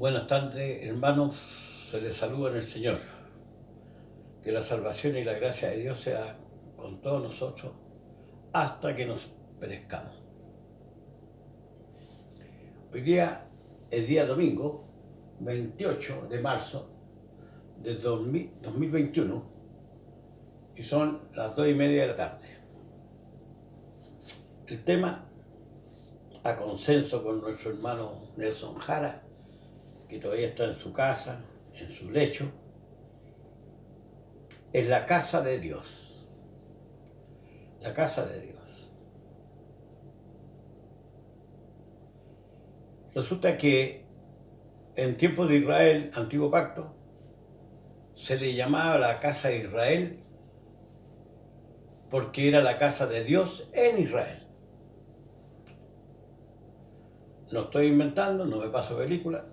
Buenas tardes, hermanos. Se les saluda en el Señor. Que la salvación y la gracia de Dios sea con todos nosotros hasta que nos perezcamos. Hoy día es día domingo, 28 de marzo de 2021 y son las 2:30 de la tarde. El tema, a consenso con nuestro hermano Nelson Jara, que todavía está en su casa, en su lecho, es la casa de Dios. La casa de Dios. Resulta que en tiempos de Israel, antiguo pacto, se le llamaba la casa de Israel porque era la casa de Dios en Israel. No estoy inventando, no me paso película.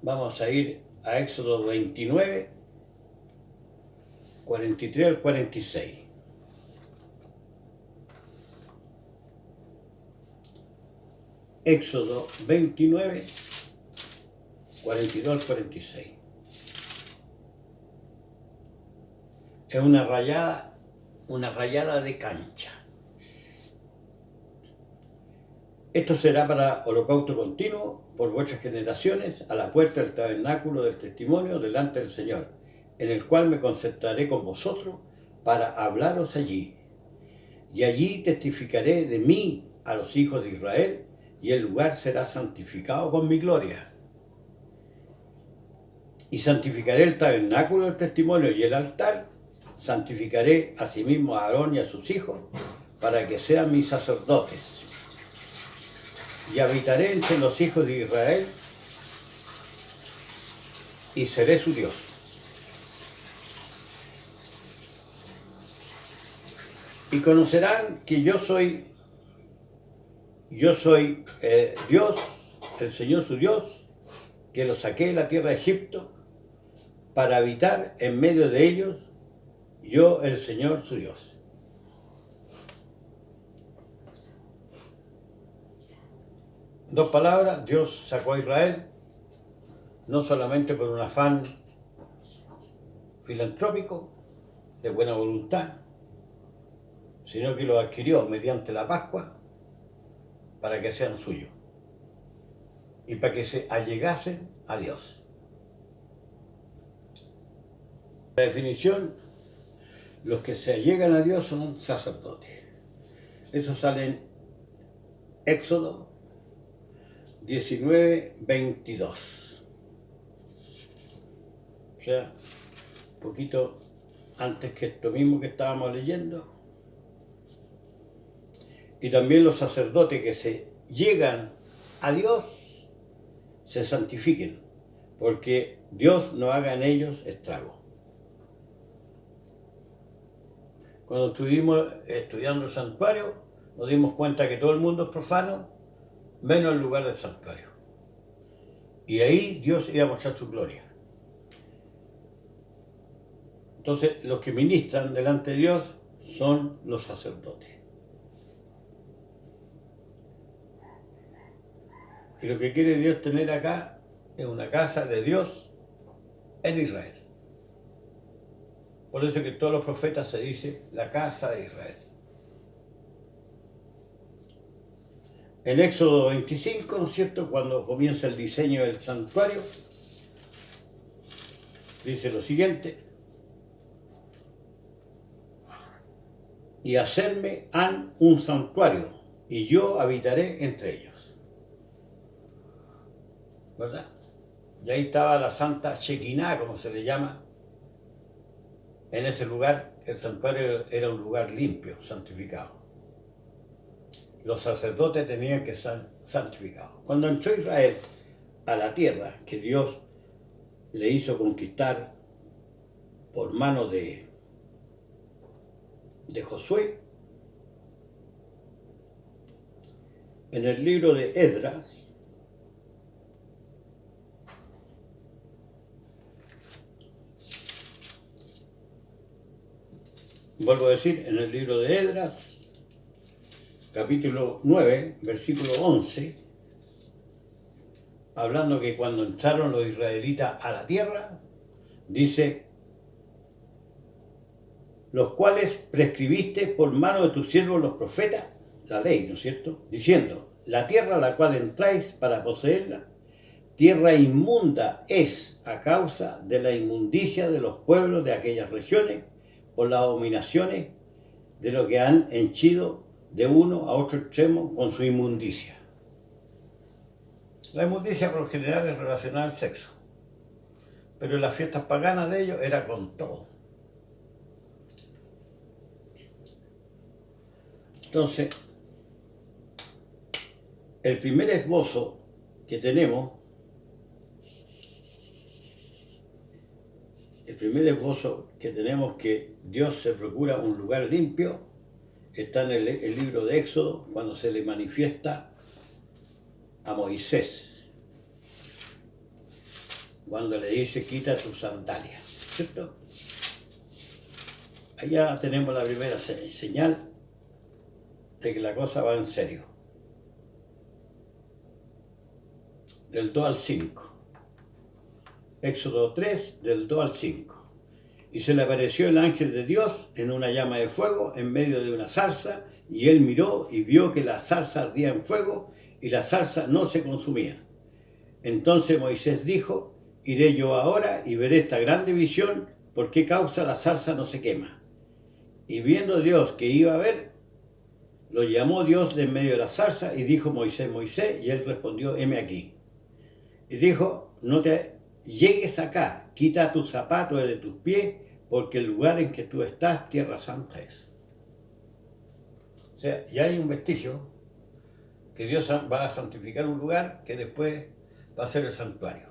Vamos a ir a Éxodo 29, 43 al 46. Éxodo 29, 42 al 46. Es una rayada de cancha. Esto será para holocausto continuo por vuestras generaciones a la puerta del tabernáculo del testimonio delante del Señor, en el cual me concertaré con vosotros para hablaros allí. Y allí testificaré de mí a los hijos de Israel, y el lugar será santificado con mi gloria. Y santificaré el tabernáculo del testimonio y el altar, santificaré asimismo a Aarón y a sus hijos, para que sean mis sacerdotes. Y habitaré entre los hijos de Israel, y seré su Dios. Y conocerán que yo soy Dios, el Señor su Dios, que los saqué de la tierra de Egipto, para habitar en medio de ellos, yo el Señor su Dios. Dos palabras, Dios sacó a Israel, no solamente por un afán filantrópico, de buena voluntad, sino que lo adquirió mediante la Pascua para que sean suyos y para que se allegasen a Dios. La definición, los que se allegan a Dios son sacerdotes. Eso sale en Éxodo 19, 22. O sea, un poquito antes que esto mismo que estábamos leyendo. Y también los sacerdotes que se llegan a Dios se santifiquen, porque Dios no haga en ellos estrago. Cuando estuvimos estudiando el santuario, nos dimos cuenta que todo el mundo es profano, menos el lugar del santuario. Y ahí Dios iba a mostrar su gloria. Entonces, los que ministran delante de Dios son los sacerdotes. Y lo que quiere Dios tener acá es una casa de Dios en Israel. Por eso que todos los profetas se dice la casa de Israel. En Éxodo 25, ¿no es cierto?, cuando comienza el diseño del santuario, dice lo siguiente: y hacerme han un santuario, y yo habitaré entre ellos. ¿Verdad? Y ahí estaba la Santa Shekinah, como se le llama. En ese lugar, el santuario era un lugar limpio, santificado. Los sacerdotes tenían que ser santificados. Cuando entró Israel a la tierra que Dios le hizo conquistar por mano de Josué, en el libro de Esdras, vuelvo a decir, en el libro de Esdras, capítulo 9, versículo 11, hablando que cuando entraron los israelitas a la tierra, dice, los cuales prescribiste por mano de tus siervos los profetas, la ley, ¿no es cierto? Diciendo, la tierra a la cual entráis para poseerla, tierra inmunda es a causa de la inmundicia de los pueblos de aquellas regiones, por las abominaciones de lo que han henchido de uno a otro extremo con su inmundicia. La inmundicia por lo general es relacionada al sexo, pero en las fiestas paganas de ellos era con todo. Entonces, el primer esbozo que tenemos, que Dios se procura un lugar limpio, está en el libro de Éxodo, cuando se le manifiesta a Moisés, cuando le dice, quita tus sandalias, ¿cierto? Allá tenemos la primera señal de que la cosa va en serio. Del 2 al 5. Éxodo 3, del 2 al 5. Y se le apareció el ángel de Dios en una llama de fuego en medio de una zarza, y él miró y vio que la zarza ardía en fuego, y la zarza no se consumía. Entonces Moisés dijo, iré yo ahora y veré esta grande visión, ¿por qué causa la zarza no se quema? Y viendo Dios que iba a ver, lo llamó Dios de en medio de la zarza y dijo, Moisés, Moisés, y él respondió, heme aquí. Y dijo, no te llegues acá, quita tus zapatos de tus pies, porque el lugar en que tú estás, tierra santa es. O sea, ya hay un vestigio que Dios va a santificar un lugar que después va a ser el santuario.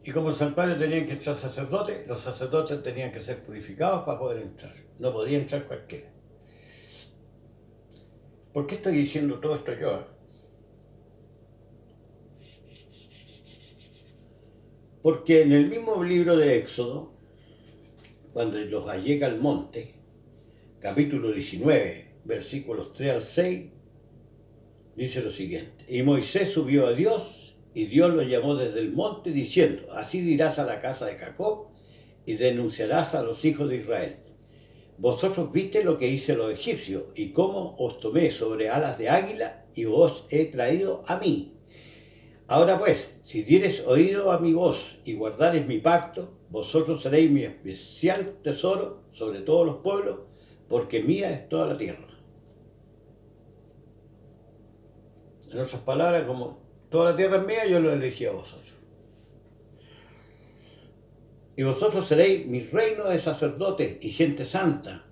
Y como el santuario tenían que entrar sacerdotes, los sacerdotes tenían que ser purificados para poder entrar. No podía entrar cualquiera. ¿Por qué estoy diciendo todo esto yo? Porque en el mismo libro de Éxodo, cuando los allega al monte, capítulo 19, versículos 3 al 6, dice lo siguiente, y Moisés subió a Dios, y Dios lo llamó desde el monte, diciendo, así dirás a la casa de Jacob, y denunciarás a los hijos de Israel. Vosotros viste lo que hice a los egipcios, y cómo os tomé sobre alas de águila, y os he traído a mí. Ahora pues, si diereis oído a mi voz, y guardareis mi pacto, vosotros seréis mi especial tesoro sobre todos los pueblos, porque mía es toda la tierra. En otras palabras, como toda la tierra es mía, yo lo elegí a vosotros. Y vosotros seréis mi reino de sacerdotes y gente santa.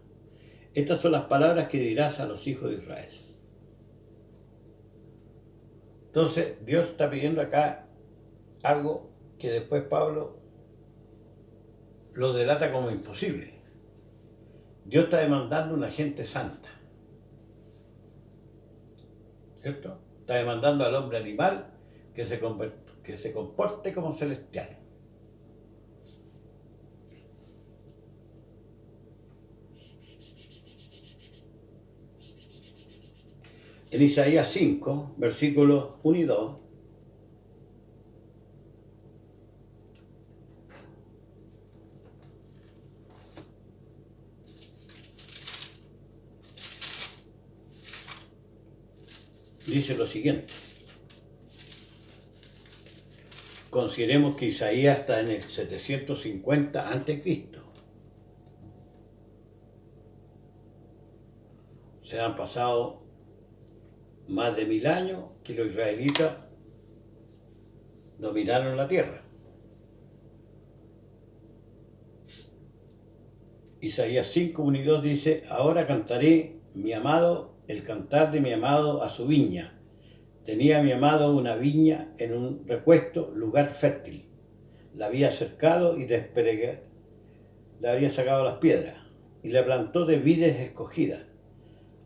Estas son las palabras que dirás a los hijos de Israel. Entonces, Dios está pidiendo acá algo que después Pablo lo delata como imposible. Dios está demandando una gente santa, ¿cierto? Está demandando al hombre animal que se comporte como celestial. En Isaías 5, versículos 1 y 2, dice lo siguiente. Consideremos que Isaías está en el 750 a.C. Se han pasado más de 1000 años que los israelitas dominaron la tierra. Isaías 5, 1 y 2 dice, ahora cantaré mi amado, el cantar de mi amado a su viña. Tenía mi amado una viña en un recuesto, lugar fértil. La había cercado y le había sacado las piedras, y la plantó de vides escogidas.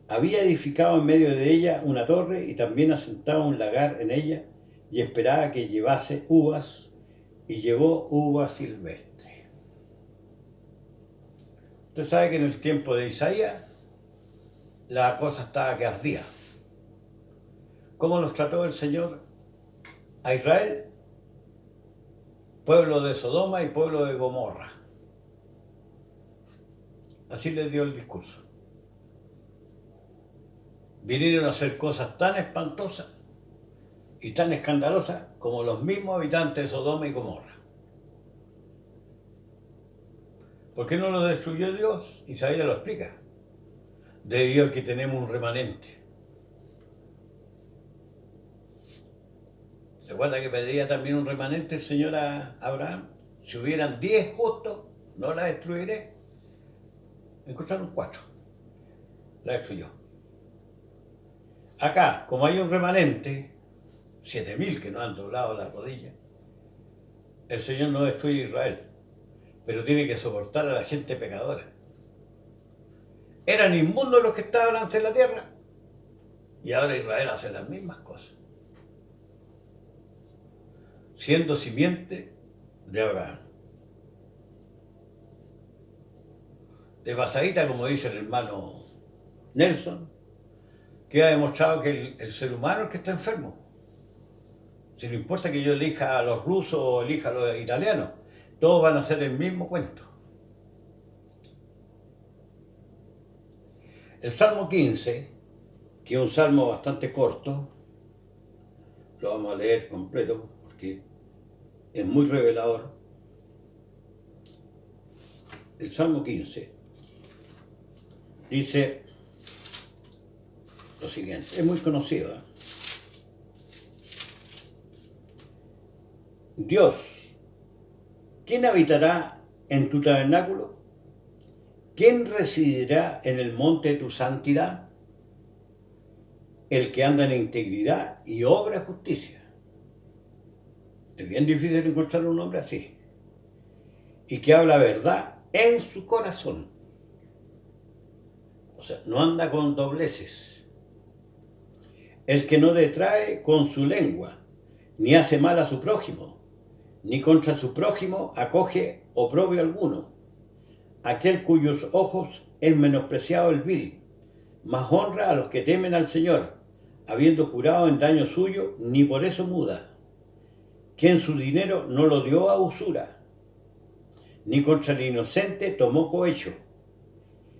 Había edificado en medio de ella una torre y también asentaba un lagar en ella y esperaba que llevase uvas, y llevó uvas silvestres. Usted sabe que en el tiempo de Isaías la cosa estaba que ardía. ¿Cómo los trató el Señor a Israel pueblo de Sodoma y pueblo de Gomorra. Así les dio el discurso. Vinieron a hacer cosas tan espantosas y tan escandalosas como los mismos habitantes de Sodoma y Gomorra. ¿Por qué no lo destruyó Dios? Isaías lo explica. Debido a que tenemos un remanente. ¿Se acuerda que pedía también un remanente el Señor a Abraham? Si hubieran 10 justos, no la destruiré. Encontraron 4. La destruyó. Acá, como hay un remanente, 7.000 que no han doblado la rodilla, el Señor no destruye Israel, pero tiene que soportar a la gente pecadora. Eran inmundos los que estaban antes en la tierra, y ahora Israel hace las mismas cosas, siendo simiente de Abraham. De pasadita, como dice el hermano Nelson, que ha demostrado que el ser humano es el que está enfermo. Si no importa que yo elija a los rusos o elija a los italianos, todos van a hacer el mismo cuento. El Salmo 15, que es un salmo bastante corto, lo vamos a leer completo porque es muy revelador. El Salmo 15 dice lo siguiente, es muy conocido. Dios, ¿quién habitará en tu tabernáculo? ¿Quién residirá en el monte de tu santidad? El que anda en integridad y obra justicia. Es bien difícil encontrar un hombre así. Y que habla verdad en su corazón. O sea, no anda con dobleces. El que no detrae con su lengua, ni hace mal a su prójimo, ni contra su prójimo acoge oprobio alguno. Aquel cuyos ojos es menospreciado el vil, mas honra a los que temen al Señor, habiendo jurado en daño suyo, ni por eso muda. Quien su dinero no lo dio a usura, ni contra el inocente tomó cohecho.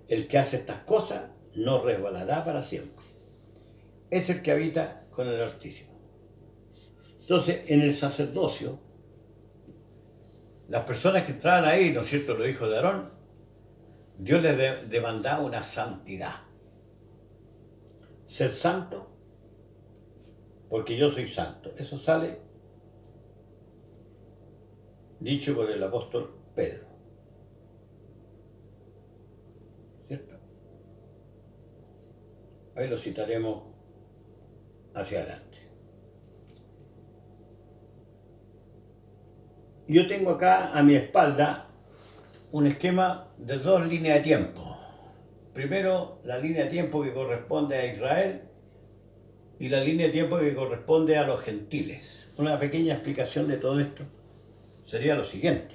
El que hace estas cosas no resbalará para siempre. Es el que habita con el Altísimo. Entonces, en el sacerdocio, las personas que entraban ahí, ¿no es cierto?, los hijos de Aarón, Dios les demandaba una santidad. Ser santo, porque yo soy santo. Eso sale dicho por el apóstol Pedro. ¿Cierto? Ahí lo citaremos hacia adelante. Yo tengo acá a mi espalda un esquema de 2 líneas de tiempo. Primero, la línea de tiempo que corresponde a Israel y la línea de tiempo que corresponde a los gentiles. Una pequeña explicación de todo esto sería lo siguiente.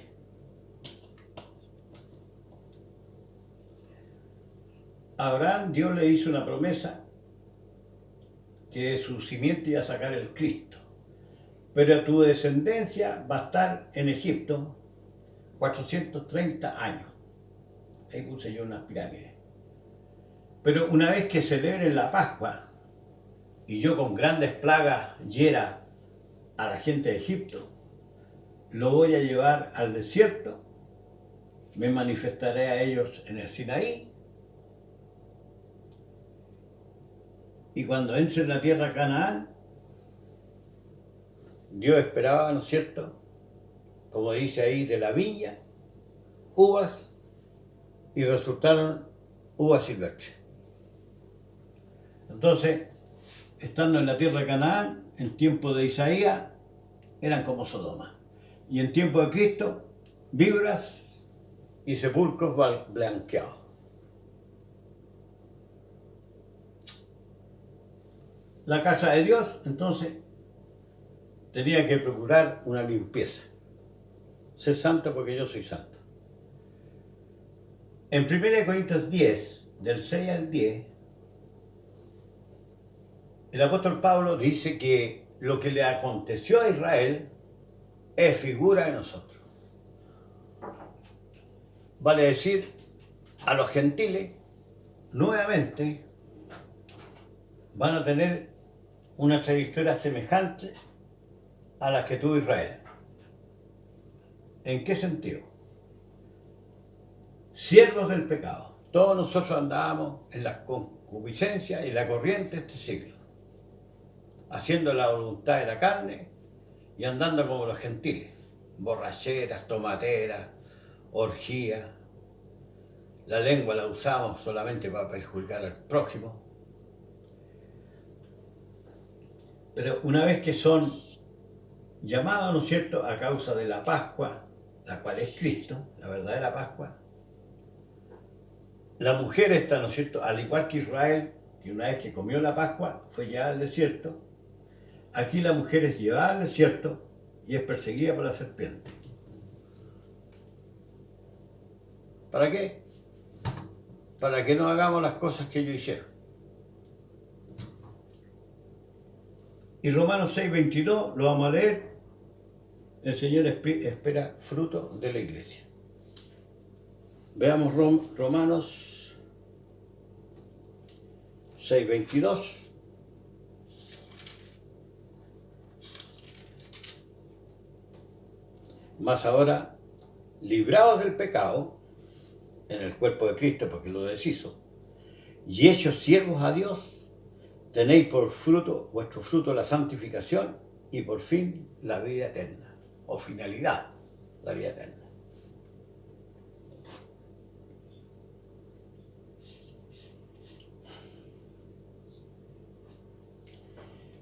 A Abraham Dios le hizo una promesa que de su simiente iba a sacar el Cristo. Pero tu descendencia va a estar en Egipto 430 años. Ahí puse yo unas pirámides. Pero una vez que celebren la Pascua y yo con grandes plagas hiera a la gente de Egipto, lo voy a llevar al desierto, me manifestaré a ellos en el Sinaí, y cuando entre en la tierra de Canaán, Dios esperaba, ¿no es cierto?, como dice ahí, de la viña, uvas, y resultaron uvas silvestres. Entonces, estando en la tierra de Canaán, en tiempo de Isaías, eran como Sodoma. Y en tiempo de Cristo, víboras y sepulcros blanqueados. La casa de Dios, entonces, tenía que procurar una limpieza. Ser santo porque yo soy santo. En 1 Corintios 10, del 6 al 10, el apóstol Pablo dice que lo que le aconteció a Israel es figura de nosotros. Vale decir, a los gentiles, nuevamente, van a tener una trayectoria semejante a la que tuvo Israel. ¿En qué sentido? Siervos del pecado. Todos nosotros andábamos en la concupiscencia y la corriente de este siglo, haciendo la voluntad de la carne y andando como los gentiles, borracheras, tomateras, orgías. La lengua la usamos solamente para perjudicar al prójimo. Pero una vez que son llamados, ¿no es cierto?, a causa de la Pascua, la cual es Cristo, la verdadera Pascua, la mujer está, ¿no es cierto?, al igual que Israel, que una vez que comió la Pascua, fue llevada al desierto. Aquí la mujer es llevada al desierto y es perseguida por la serpiente. ¿Para qué? Para que no hagamos las cosas que ellos hicieron. Y Romanos 6:22 lo vamos a leer. El Señor espera fruto de la iglesia. Veamos Romanos 6:22. Mas ahora, librados del pecado, en el cuerpo de Cristo, porque lo deshizo, y hechos siervos a Dios, tenéis por fruto, vuestro fruto, la santificación, y por fin la vida eterna, o finalidad, la vida eterna.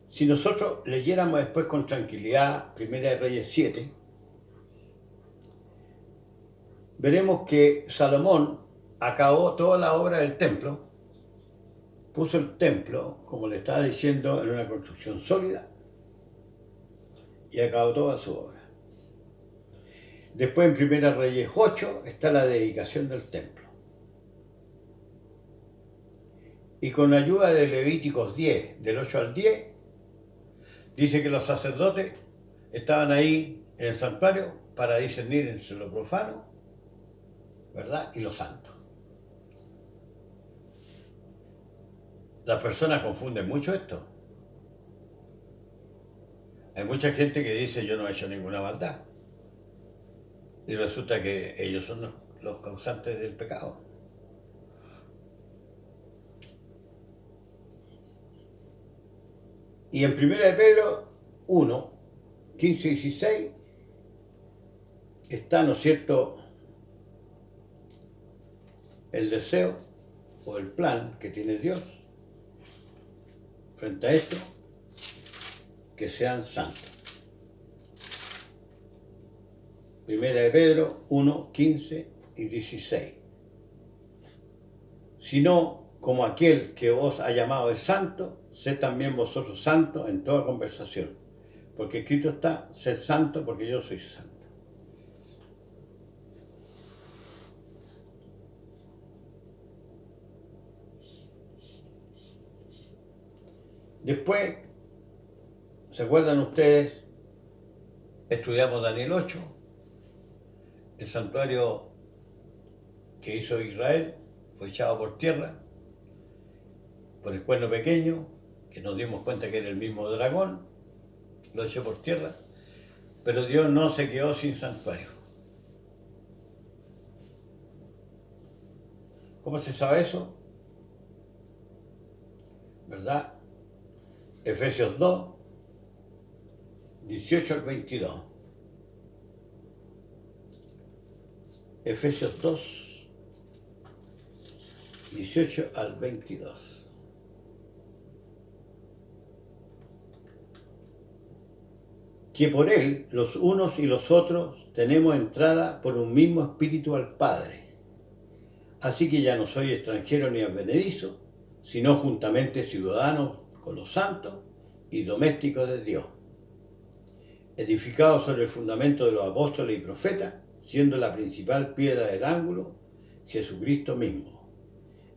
Si nosotros leyéramos después con tranquilidad Primera de Reyes 7, veremos que Salomón acabó toda la obra del templo, puso el templo, como le estaba diciendo, en una construcción sólida y acabó toda su obra. Después en Primera Reyes 8 está la dedicación del templo. Y con ayuda de Levíticos 10, del 8 al 10, dice que los sacerdotes estaban ahí en el santuario para discernir entre lo profano, ¿verdad?, y lo santo. Las personas confunden mucho esto. Hay mucha gente que dice yo no he hecho ninguna maldad. Y resulta que ellos son los causantes del pecado. Y en 1 de Pedro 1, 15 y 16 está, ¿no es cierto?, el deseo o el plan que tiene Dios frente a esto, que sean santos. 1 de Pedro 1, 15 y 16. Sino, como aquel que os ha llamado es santo, sed también vosotros santos en toda conversación. Porque escrito está, sed santo porque yo soy santo. Después, ¿se acuerdan ustedes? Estudiamos Daniel 8, el santuario que hizo Israel fue echado por tierra, por el cuerno pequeño, que nos dimos cuenta que era el mismo dragón, lo echó por tierra, pero Dios no se quedó sin santuario. ¿Cómo se sabe eso? ¿Verdad? Efesios 2, 18 al 22. Efesios 2, 18 al 22. Que por él, los unos y los otros, tenemos entrada por un mismo espíritu al Padre. Así que ya no soy extranjero ni advenedizo, sino juntamente ciudadanos con los santos y domésticos de Dios, edificados sobre el fundamento de los apóstoles y profetas, siendo la principal piedra del ángulo Jesucristo mismo,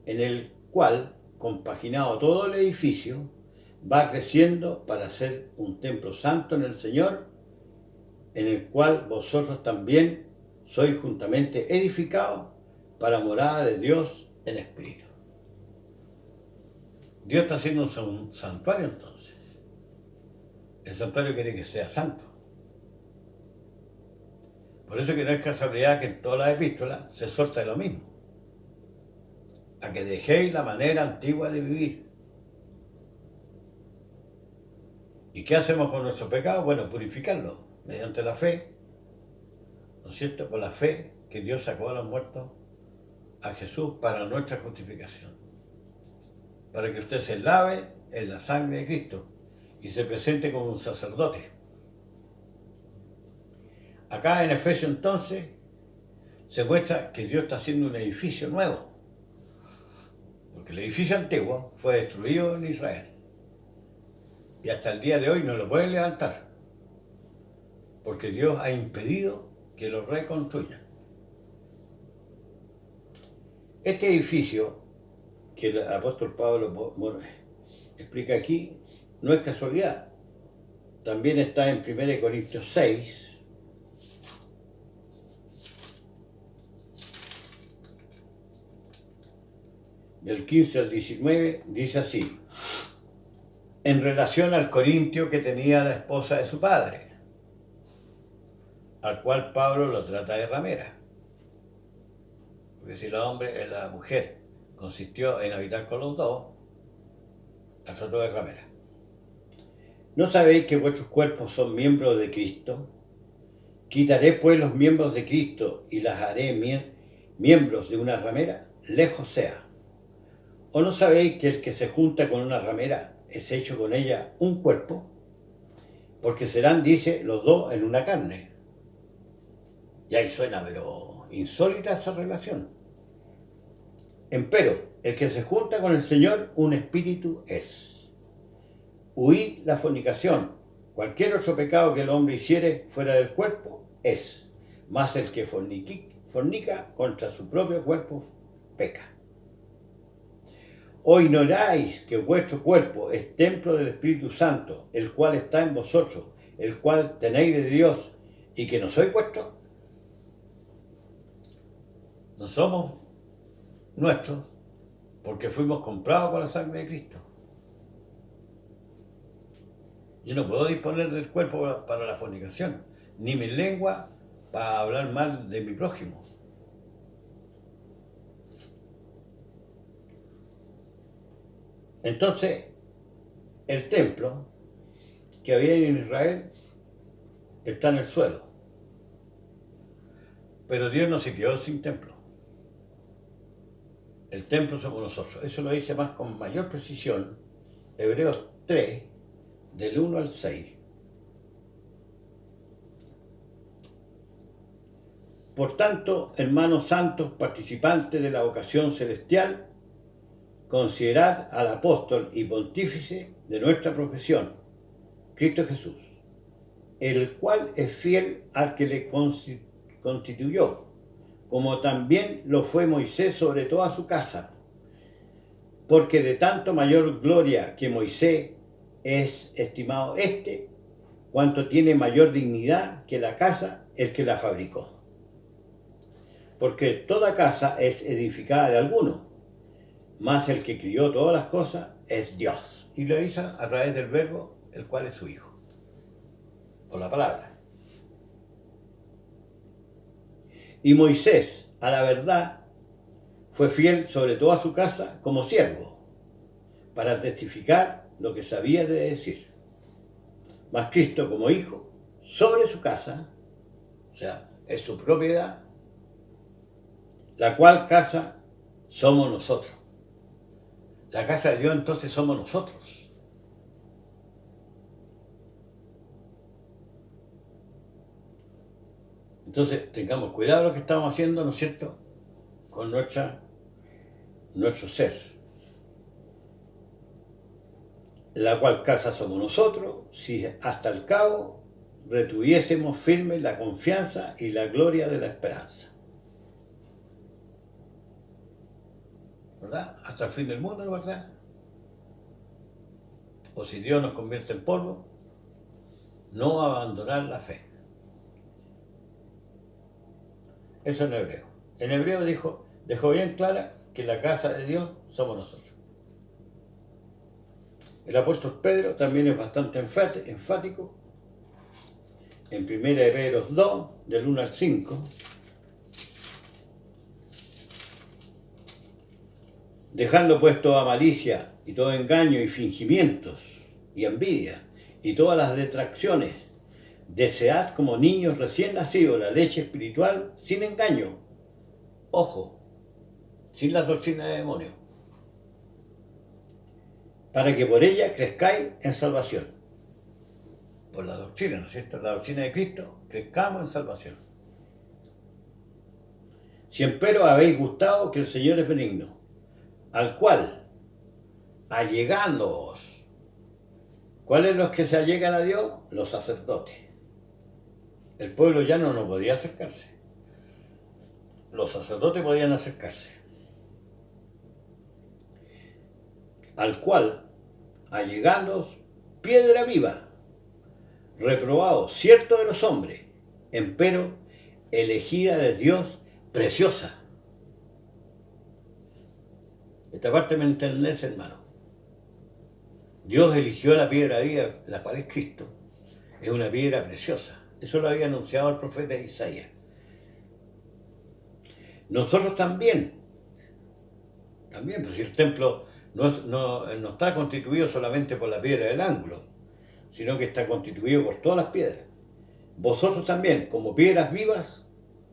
en el cual, compaginado todo el edificio, va creciendo para ser un templo santo en el Señor, en el cual vosotros también sois juntamente edificados para morada de Dios en espíritu. Dios está haciendo un santuario entonces. El santuario quiere que sea santo. Por eso que no es casualidad que en todas las epístolas se exhorta lo mismo. A que dejéis la manera antigua de vivir. ¿Y qué hacemos con nuestro pecado? Bueno, purificarlo mediante la fe, ¿no es cierto? Por la fe que Dios sacó a los muertos a Jesús para nuestra justificación. Para que usted se lave en la sangre de Cristo y se presente como un sacerdote. Acá en Efesios entonces se muestra que Dios está haciendo un edificio nuevo. Porque el edificio antiguo fue destruido en Israel. Y hasta el día de hoy no lo pueden levantar. Porque Dios ha impedido que lo reconstruyan. Este edificio que el apóstol Pablo explica aquí no es casualidad. También está en 1 Corintios 6. Del 15 al 19, dice así, en relación al corintio que tenía la esposa de su padre, al cual Pablo lo trata de ramera. Porque si el hombre es la mujer, consistió en habitar con los dos, la trató de ramera. ¿No sabéis que vuestros cuerpos son miembros de Cristo? ¿Quitaré pues los miembros de Cristo y las haré miembros de una ramera? Lejos sea. ¿O no sabéis que el que se junta con una ramera es hecho con ella un cuerpo? Porque serán, dice, los dos en una carne. Y ahí suena, pero insólita esa relación. Empero, el que se junta con el Señor, un espíritu es. Huid la fornicación. Cualquier otro pecado que el hombre hiciere fuera del cuerpo es. Mas el que fornica contra su propio cuerpo peca. ¿O ignoráis que vuestro cuerpo es templo del Espíritu Santo, el cual está en vosotros, el cual tenéis de Dios, y que no sois vuestros? No somos nuestros, porque fuimos comprados con la sangre de Cristo. Yo no puedo disponer del cuerpo para la fornicación, ni mi lengua para hablar mal de mi prójimo. Entonces, el templo que había en Israel está en el suelo. Pero Dios no se quedó sin templo. El templo somos nosotros. Eso lo dice más con mayor precisión Hebreos 3, del 1 al 6. Por tanto, hermanos santos, participantes de la vocación celestial, considerad al apóstol y pontífice de nuestra profesión, Cristo Jesús, el cual es fiel al que le constituyó, como también lo fue Moisés sobre toda su casa, porque de tanto mayor gloria que Moisés es estimado cuanto tiene mayor dignidad que la casa el que la fabricó. Porque toda casa es edificada de alguno, mas el que crió todas las cosas es Dios. Y lo hizo a través del verbo, el cual es su Hijo. Por la palabra. Y Moisés, a la verdad, fue fiel sobre toda su casa como siervo, para testificar lo que sabía de decir. Mas Cristo como Hijo, sobre su casa, o sea, es su propiedad, la cual casa somos nosotros. La casa de Dios entonces somos nosotros. Entonces tengamos cuidado de lo que estamos haciendo, ¿no es cierto?, con nuestro ser. La cual casa somos nosotros, si hasta el cabo retuviésemos firme la confianza y la gloria de la esperanza. ¿Verdad? Hasta el fin del mundo, ¿verdad? o si Dios nos convierte en polvo, no abandonar la fe. Eso en hebreo. En hebreo dejó bien clara que la casa de Dios somos nosotros. El apóstol Pedro también es bastante enfático. En 1 Pedro 2, del 1 al 5, dejando pues toda malicia y todo engaño y fingimientos y envidia y todas las detracciones, desead como niños recién nacidos la leche espiritual sin engaño. Ojo, sin las doctrinas de demonios, para que por ella crezcáis en salvación. Por la doctrina, ¿no es cierto? La doctrina de Cristo, crezcamos en salvación. Si empero habéis gustado que el Señor es benigno, al cual, allegándoos, ¿cuáles los que se allegan a Dios? Los sacerdotes. El pueblo llano no podía acercarse. Los sacerdotes podían acercarse. Al cual, allegándoos, piedra viva, reprobado, cierto de los hombres, empero elegida de Dios, preciosa. Esta parte me enternece, hermano. Dios eligió la piedra viva, la cual es Cristo. Es una piedra preciosa. Eso lo había anunciado el profeta Isaías. Nosotros también, pues si el templo no está constituido solamente por la piedra del ángulo, sino que está constituido por todas las piedras. Vosotros también, como piedras vivas,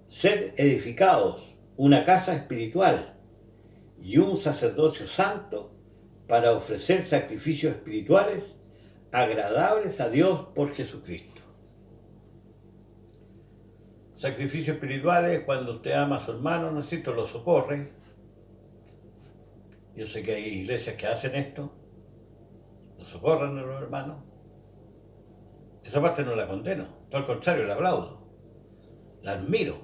sed edificados una casa espiritual y un sacerdocio santo para ofrecer sacrificios espirituales agradables a Dios por Jesucristo. Sacrificios espirituales cuando usted ama a su hermano, ¿no es cierto?, lo socorre. Yo sé que hay iglesias que hacen esto, lo socorren a los hermanos. Esa parte no la condeno, todo al contrario, la aplaudo, la admiro,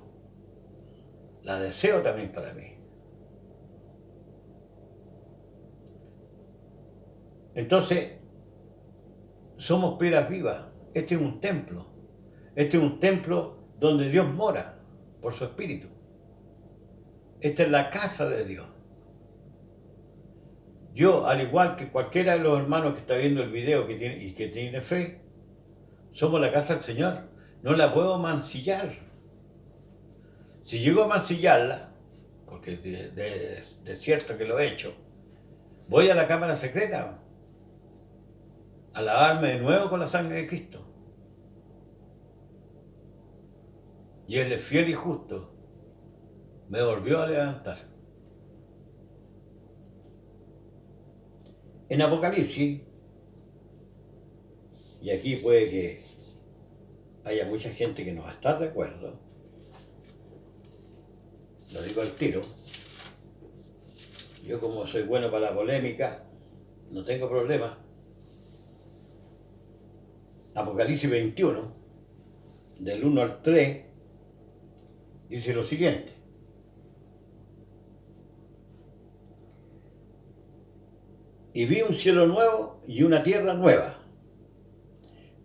la deseo también para mí. Entonces, somos piedras vivas. Este es un templo. Este es un templo donde Dios mora por su Espíritu. Esta es la casa de Dios. Yo, al igual que cualquiera de los hermanos que está viendo el video que tiene fe, somos la casa del Señor. No la puedo mancillar. Si llego a mancillarla, porque de cierto que lo he hecho, voy a la cámara secreta a lavarme de nuevo con la sangre de Cristo. Y Él es fiel y justo. Me volvió a levantar. En Apocalipsis, y aquí puede que haya mucha gente que no va a estar de acuerdo, lo digo al tiro, yo como soy bueno para la polémica, no tengo problema. Apocalipsis 21, del 1 al 3, dice lo siguiente: y vi un cielo nuevo y una tierra nueva,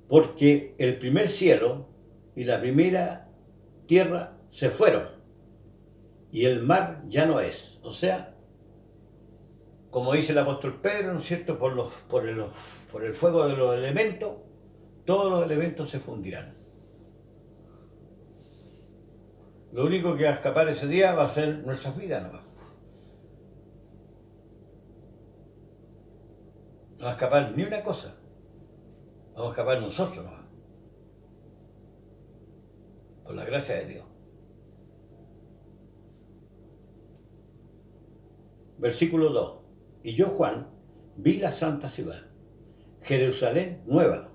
porque el primer cielo y la primera tierra se fueron, y el mar ya no es. O sea, como dice el apóstol Pedro, ¿no es cierto?, por el fuego de los elementos, todos los elementos se fundirán. Lo único que va a escapar ese día va a ser nuestras vidas, ¿no? No va a escapar ni una cosa. Vamos a escapar nosotros, ¿no? Por la gracia de Dios. Versículo 2. Y yo, Juan, vi la santa ciudad, Jerusalén nueva,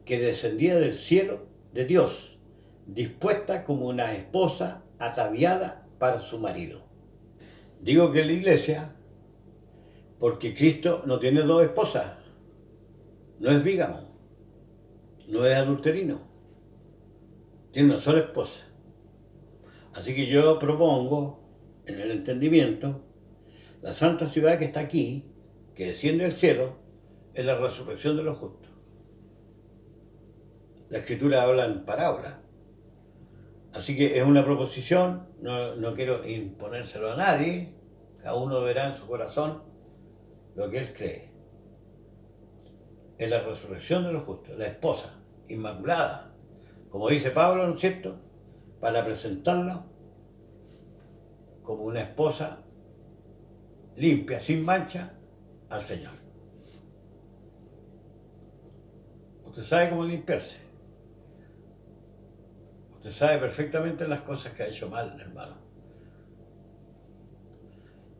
que descendía del cielo de Dios, dispuesta como una esposa ataviada para su marido. Digo que en la iglesia, porque Cristo no tiene dos esposas, no es bígamo, no es adulterino, tiene una sola esposa. Así que yo propongo, en el entendimiento, la santa ciudad que está aquí, que desciende del cielo, Es la resurrección de los justos. La Escritura habla en parábolas. Así que es una proposición, no quiero imponérselo a nadie, cada uno verá en su corazón lo que él cree. Es la resurrección de los justos, la esposa inmaculada, como dice Pablo, ¿no es cierto?, para presentarla como una esposa limpia, sin mancha, al Señor. Usted sabe cómo limpiarse. Usted sabe perfectamente las cosas que ha hecho mal, hermano.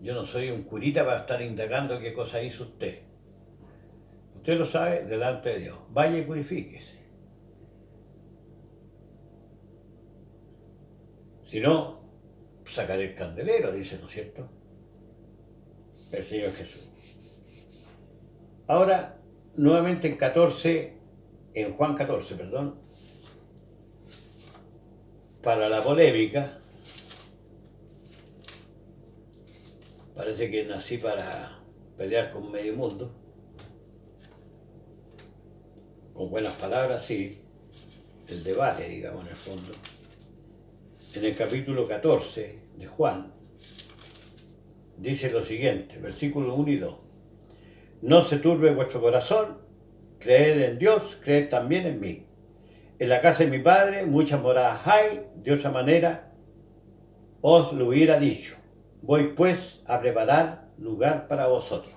Yo no soy un curita para estar indagando qué cosa hizo usted. Usted lo sabe delante de Dios. Vaya y purifíquese. Si no, sacaré el candelero, dice, ¿no es cierto?, el Señor Jesús. Ahora, nuevamente en Juan 14, perdón, para la polémica, parece que nací para pelear con medio mundo, con buenas palabras, sí, el debate, digamos, en el fondo. En el capítulo 14 de Juan, dice lo siguiente, versículos 1 y 2. No se turbe vuestro corazón, creed en Dios, creed también en mí. En la casa de mi Padre muchas moradas hay, de otra manera os lo hubiera dicho. Voy pues a preparar lugar para vosotros.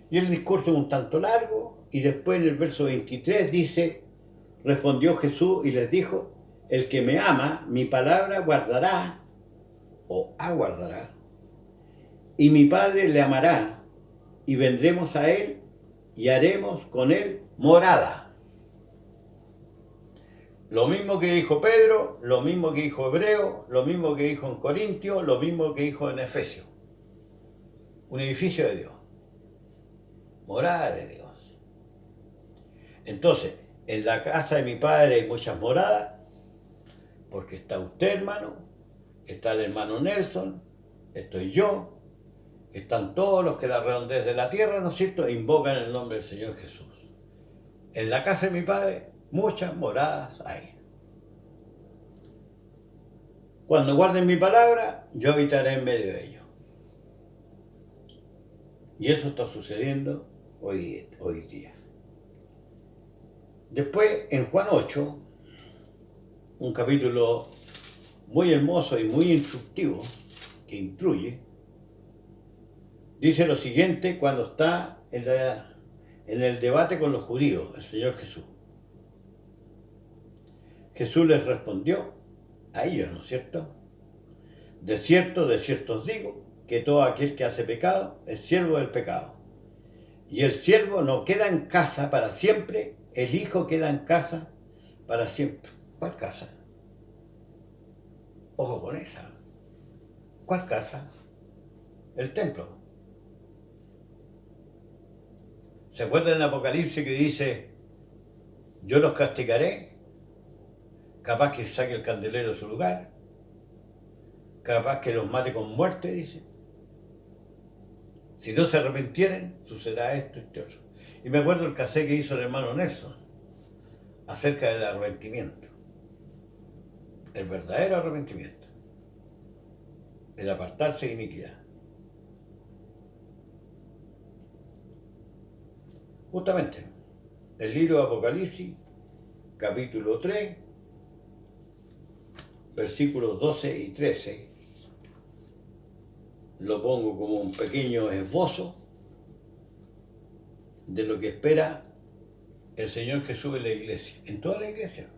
Y el discurso es un tanto largo, y después en el verso 23 dice, respondió Jesús y les dijo, el que me ama, mi palabra guardará, o aguardará, y mi Padre le amará, y vendremos a él, y haremos con él morada. Lo mismo que dijo Pedro, lo mismo que dijo Hebreo, lo mismo que dijo en Corintios, lo mismo que dijo en Efesios. Un edificio de Dios. Morada de Dios. Entonces, en la casa de mi Padre hay muchas moradas, porque está usted, hermano, está el hermano Nelson, estoy yo, están todos los que la redondez de la tierra, ¿no es cierto?, invocan el nombre del Señor Jesús. En la casa de mi Padre muchas moradas hay. Cuando guarden mi palabra, yo habitaré en medio de ellos. Y eso está sucediendo hoy día. Después, en Juan 8, un capítulo muy hermoso y muy instructivo, que instruye, dice lo siguiente cuando está en el debate con los judíos, el Señor Jesús. Jesús les respondió a ellos, ¿no es cierto? De cierto os digo, que todo aquel que hace pecado es siervo del pecado. Y el siervo no queda en casa para siempre, el hijo queda en casa para siempre. ¿Cuál casa? Ojo con esa. ¿Cuál casa? El templo. ¿Se acuerdan en Apocalipsis que dice, yo los castigaré? Capaz que saque el candelero de su lugar. Capaz que los mate con muerte, dice. Si no se arrepintieren, sucederá esto y esto otro. Y me acuerdo el cassette que hizo el hermano Nelson acerca del arrepentimiento. El verdadero arrepentimiento. El apartarse de iniquidad. Justamente, el libro de Apocalipsis, capítulo 3, versículos 12 y 13, lo pongo como un pequeño esbozo de lo que espera el Señor Jesús en la iglesia, en toda la iglesia,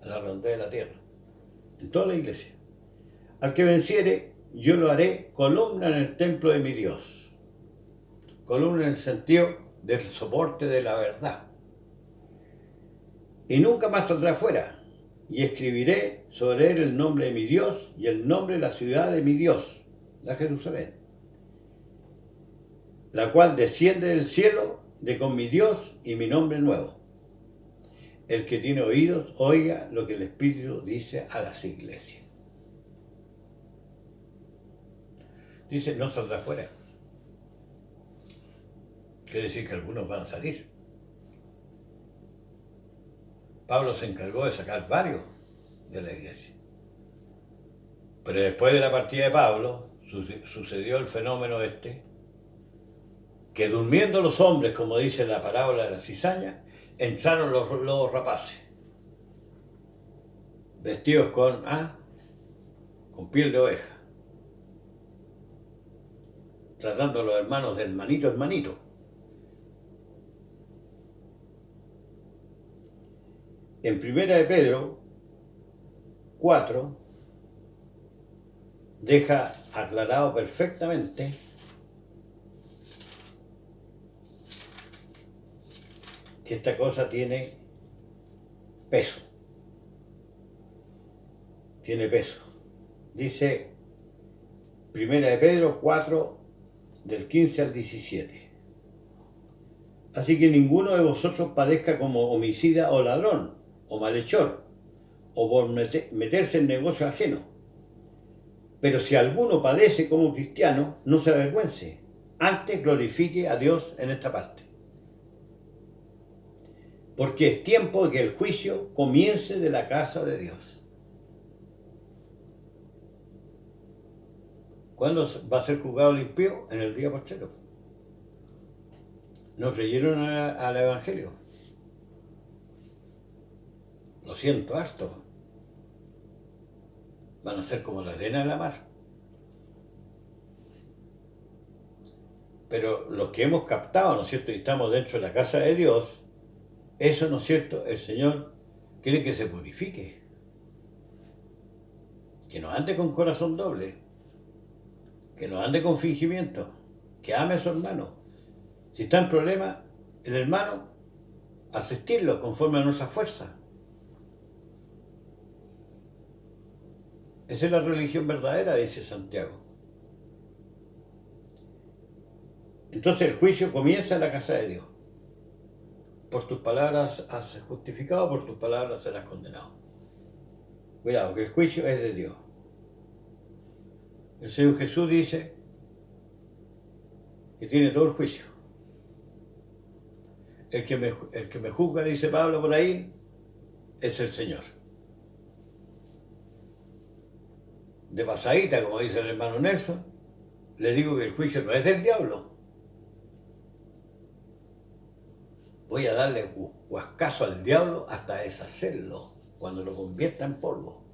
a la redondez de la tierra, en toda la iglesia. Al que venciere, yo lo haré columna en el templo de mi Dios. Columna en el sentido del soporte de la verdad. Y nunca más saldrá fuera. Y escribiré sobre él el nombre de mi Dios y el nombre de la ciudad de mi Dios, la Jerusalén, la cual desciende del cielo de con mi Dios y mi nombre nuevo. El que tiene oídos, oiga lo que el Espíritu dice a las iglesias. Dice, no saldrá fuera. Quiere decir que algunos van a salir. Pablo se encargó de sacar varios de la iglesia. Pero después de la partida de Pablo, sucedió el fenómeno este, que durmiendo los hombres, como dice la parábola de la cizaña, entraron los lobos rapaces, vestidos con piel de oveja, tratando a los hermanos de hermanito a hermanito. En 1 de Pedro 4 deja aclarado perfectamente que esta cosa tiene peso. Tiene peso. Dice 1 de Pedro 4, del 15 al 17. Así que ninguno de vosotros padezca como homicida o ladrón, o malhechor, o por meterse en negocio ajeno. Pero si alguno padece como cristiano, no se avergüence, antes glorifique a Dios en esta parte. Porque es tiempo de que el juicio comience de la casa de Dios. ¿Cuándo va a ser juzgado el impío? En el día postrero. No creyeron al Evangelio. Lo siento harto. Van a ser como la arena en la mar. Pero los que hemos captado, ¿no es cierto?, y estamos dentro de la casa de Dios, eso, ¿no es cierto?, el Señor quiere que se purifique. Que no ande con corazón doble. Que no ande con fingimiento. Que ame a su hermano. Si está en problema, el hermano, asistirlo conforme a nuestra fuerza. Esa es la religión verdadera, dice Santiago. Entonces el juicio comienza en la casa de Dios. Por tus palabras has justificado, por tus palabras serás condenado. Cuidado, que el juicio es de Dios. El Señor Jesús dice que tiene todo el juicio. El que me juzga, dice Pablo por ahí, es el Señor. De pasadita, como dice el hermano Nelson, le digo que el juicio no es del diablo. Voy a darle huascazo al diablo hasta deshacerlo, cuando lo convierta en polvo.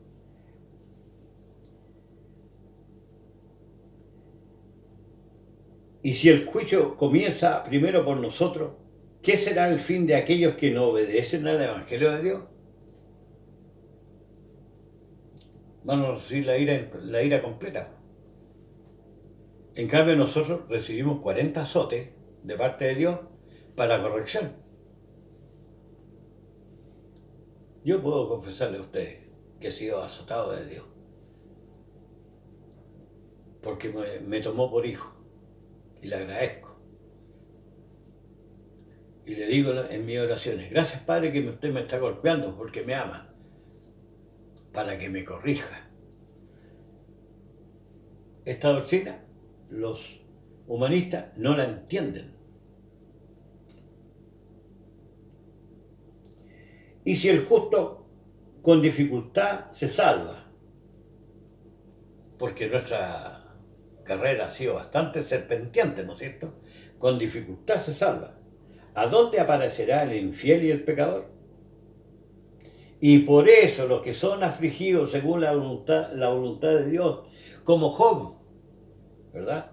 Y si el juicio comienza primero por nosotros, ¿qué será el fin de aquellos que no obedecen al Evangelio de Dios? Van a recibir la ira completa. En cambio nosotros recibimos 40 azotes de parte de Dios para corrección. Yo puedo confesarle a ustedes que he sido azotado de Dios, porque me tomó por hijo, y le agradezco. Y le digo en mis oraciones, gracias Padre que usted me está golpeando porque me ama, para que me corrija. Esta doctrina, los humanistas no la entienden. Y si el justo con dificultad se salva, porque nuestra carrera ha sido bastante serpenteante, ¿no es cierto? Con dificultad se salva. ¿A dónde aparecerá el infiel y el pecador? Y por eso los que son afligidos según la voluntad de Dios, como Job, ¿verdad?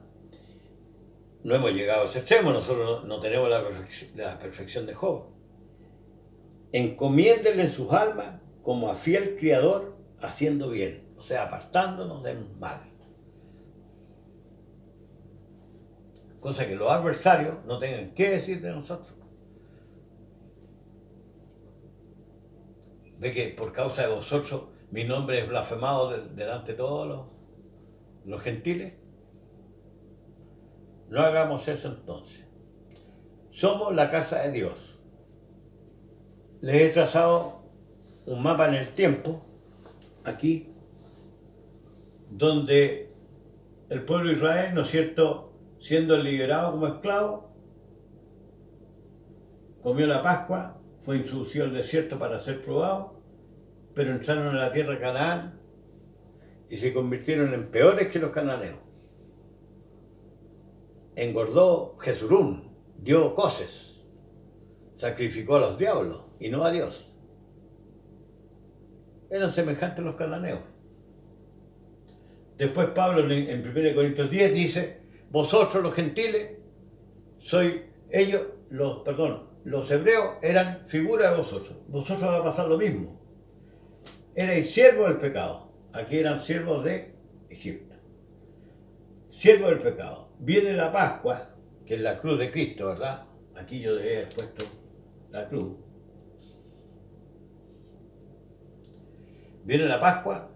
No hemos llegado a ese extremo, nosotros no tenemos la perfección de Job. Encomiéndenle en sus almas como a fiel criador, haciendo bien, o sea, apartándonos del mal. Cosa que los adversarios no tengan qué decir de nosotros. Ve que por causa de vosotros mi nombre es blasfemado delante de todos los gentiles. No hagamos eso entonces. Somos la casa de Dios. Les he trazado un mapa en el tiempo, aquí, donde el pueblo de Israel, ¿no es cierto?, siendo liberado como esclavo, comió la Pascua, fue introducido al desierto para ser probado, pero entraron a la tierra de Canaán y se convirtieron en peores que los cananeos. Engordó Jesurún, dio coces, sacrificó a los diablos y no a Dios. Eran semejantes a los cananeos. Después Pablo en 1 Corintios 10 dice, vosotros los gentiles, los hebreos eran figura de vosotros. Vosotros va a pasar lo mismo. Erais siervos del pecado. Aquí eran siervos de Egipto. Siervos del pecado. Viene la Pascua, que es la cruz de Cristo, ¿verdad? Aquí yo debía haber puesto la cruz. Viene la Pascua.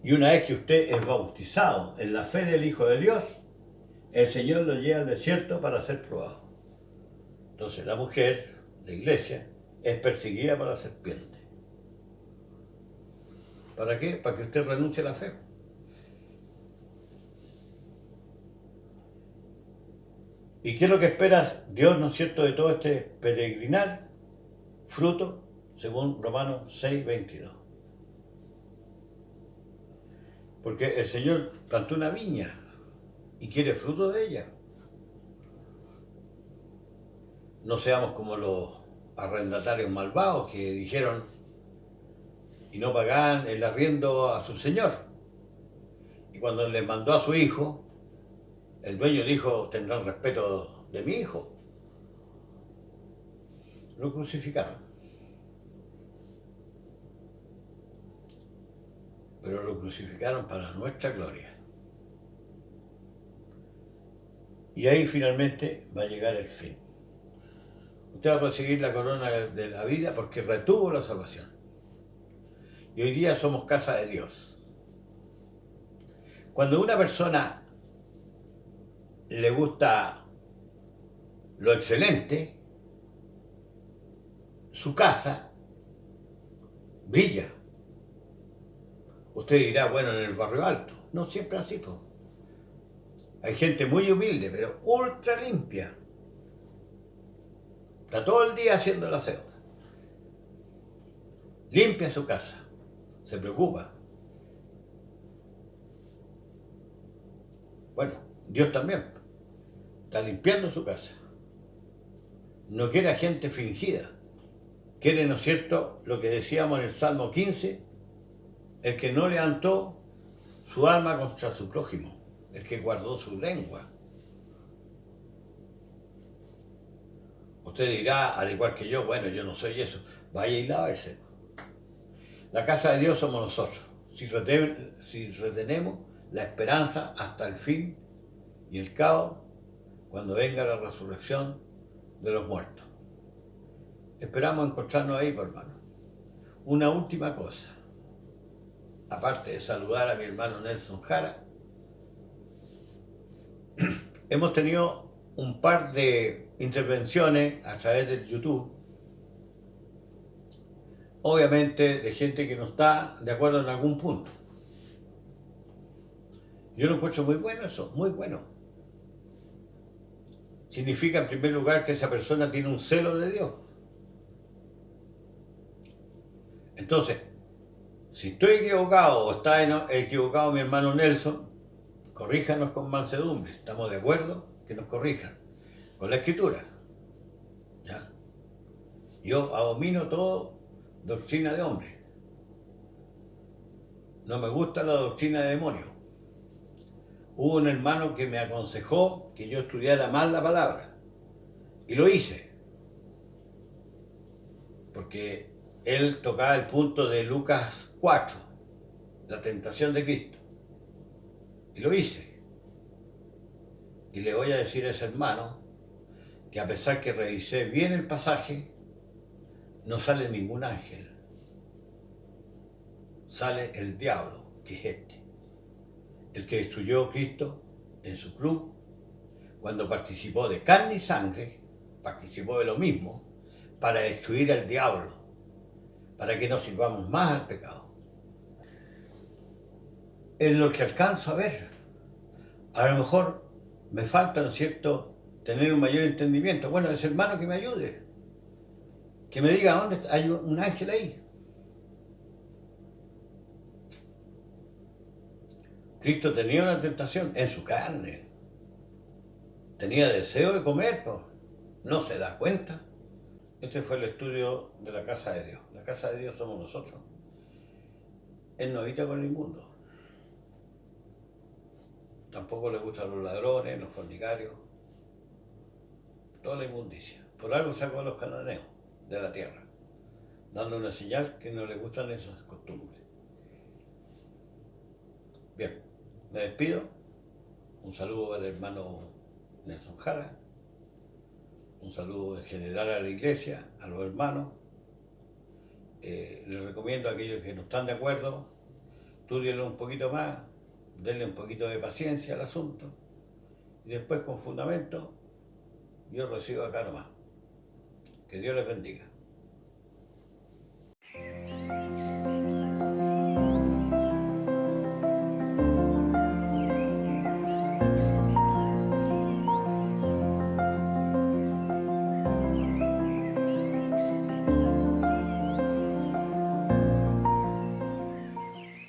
Y una vez que usted es bautizado en la fe del Hijo de Dios, el Señor lo lleva al desierto para ser probado. Entonces la mujer, la iglesia, es perseguida por la serpiente. ¿Para qué? Para que usted renuncie a la fe. ¿Y qué es lo que espera Dios, no es cierto, de todo este peregrinar? Fruto, según Romanos 6:22. Porque el Señor plantó una viña y quiere fruto de ella. No seamos como los arrendatarios malvados que dijeron y no pagaban el arriendo a su señor. Y cuando les mandó a su hijo, el dueño dijo, tendrán respeto de mi hijo. Lo crucificaron. Pero lo crucificaron para nuestra gloria. Y ahí finalmente va a llegar el fin. Usted va a recibir la corona de la vida porque retuvo la salvación. Y hoy día somos casa de Dios. Cuando a una persona le gusta lo excelente, su casa brilla. Usted dirá, bueno, en el barrio alto. No siempre así, pues. Hay gente muy humilde, pero ultra limpia. Está todo el día haciendo el aseo. Limpia su casa. Se preocupa. Bueno, Dios también está limpiando su casa. No quiere a gente fingida. Quiere, ¿no es cierto?, lo que decíamos en el Salmo 15, el que no levantó su alma contra su prójimo, el que guardó su lengua. Usted dirá, al igual que yo, bueno, yo no soy eso. Vaya y lávese. La casa de Dios somos nosotros. Si retenemos la esperanza hasta el fin y el cabo, cuando venga la resurrección de los muertos. Esperamos encontrarnos ahí, por hermano. Una última cosa. Aparte de saludar a mi hermano Nelson Jara, hemos tenido un par de intervenciones a través del YouTube, obviamente de gente que no está de acuerdo en algún punto. Yo lo encuentro muy bueno eso, muy bueno. Significa en primer lugar que esa persona tiene un celo de Dios. Entonces, si estoy equivocado o está equivocado mi hermano Nelson, corríjanos con mansedumbre. Estamos de acuerdo que nos corrijan con la Escritura. ¿Ya? Yo abomino todo doctrina de hombre. No me gusta la doctrina de demonios. Hubo un hermano que me aconsejó que yo estudiara mal la palabra. Y lo hice. Porque él tocaba el punto de Lucas 4, la tentación de Cristo. Y lo hice. Y le voy a decir a ese hermano que a pesar que revisé bien el pasaje, no sale ningún ángel. Sale el diablo, que es este. El que destruyó a Cristo en su cruz, cuando participó de carne y sangre, participó de lo mismo, para destruir al diablo, para que no sirvamos más al pecado. Es lo que alcanzo a ver. A lo mejor me falta, ¿no es cierto?, tener un mayor entendimiento. Bueno, ese hermano que me ayude, que me diga dónde hay un ángel ahí. Cristo tenía una tentación en su carne, tenía deseo de comer, pues. No se da cuenta. Este fue el estudio de la casa de Dios. La casa de Dios somos nosotros. Él no habita con el inmundo. Tampoco le gustan los ladrones, los fornicarios, toda la inmundicia. Por algo sacó a los cananeos de la tierra, dando una señal que no le gustan esas costumbres. Bien, me despido. Un saludo al hermano Nelson Jara. Un saludo en general a la iglesia, a los hermanos. Les recomiendo a aquellos que no están de acuerdo, estudienlo un poquito más, denle un poquito de paciencia al asunto y después con fundamento yo recibo acá nomás. Que Dios les bendiga.